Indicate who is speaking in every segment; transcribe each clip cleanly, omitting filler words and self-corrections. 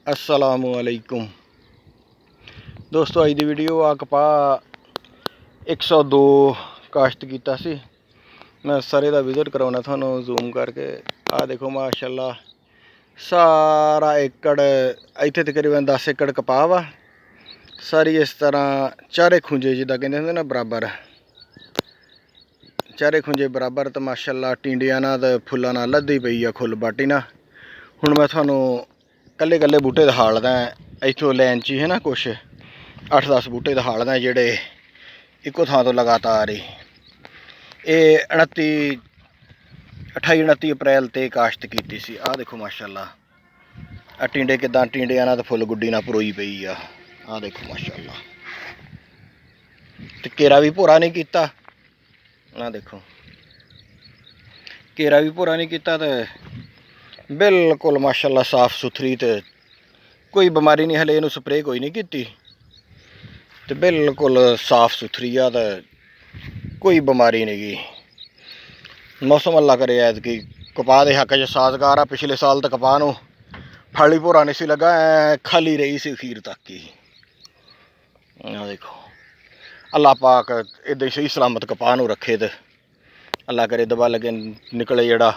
Speaker 1: अस्सलामुअलैकुम दोस्तों, अज की वीडियो आ कपाह 102 काश्त किया सी। मैं सारे का विजिट करवाना थानू जूम करके। आ देखो माशाल्लाह सारा एकड़ इत्थे तकरीबन 10 एकड़ कपाह वा। सारी इस तरह चारे खुंजे जिदा कहते होंगे ना बराबर, चारे खुंजे बराबर। तो माशाल्लाह टिंडिया ना तो फुल्लां नाल लद्दी पई आ खुल बाटी ना। हुण मैं थानू कल्ले कल्ले बूटे दिखा लदा इत्थों लैन च ही है ना, कुछ 8-10 बूटे दिखा लदा जेह्ड़े इक्को थां तो लगातार ही। ये 28 अप्रैल ते काश्त की सी। आ देखो माशाल्लाह आ टिंडे किदां टिंडियां नाल फुल गुड्डी ना परोई पई आ। आ देखो माशाल्लाह, ते घेरा भी भोरा नहीं कीता। आ देखो घेरा भी भोरा नहीं कीता, ते बिल्कुल माशाल्लाह साफ सुथरी, ते कोई बीमारी नहीं, हले इनू स्प्रे कोई नहीं की, ते बिल्कुल साफ सुथरी आ, ते कोई बीमारी नहीं गी। मौसम अल्लाह करे ऐतकी कपाह के हक च साजगार आ। पिछले साल तो कपाह नू फल ही भोरा नहीं सी लगा, खाली रही सी अखीर तक ही। देखो अल्लाह पाक इदां ही सही सलामत कपाह नू रखे, ते अल्लाह करे दबा लगे निकले जेड़ा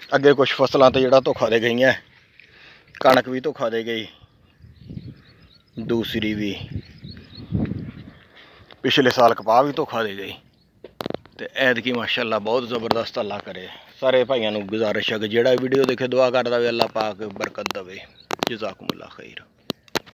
Speaker 1: अगे कुछ फसलों तो जेड़ा धोखा दे गई है। कणक भी धोखा दे गई, दूसरी भी पिछले साल कपाह भी धोखा दे गई, तो ऐतकी माशाल्लाह बहुत ज़बरदस्त अल्लाह करे। सारे भाइयों को गुजारिश है कि जेड़ा वीडियो देखे दुआ करदा वे अल्लाह पाक बरकत दवे। जज़ाकुमुल्लाह खैर।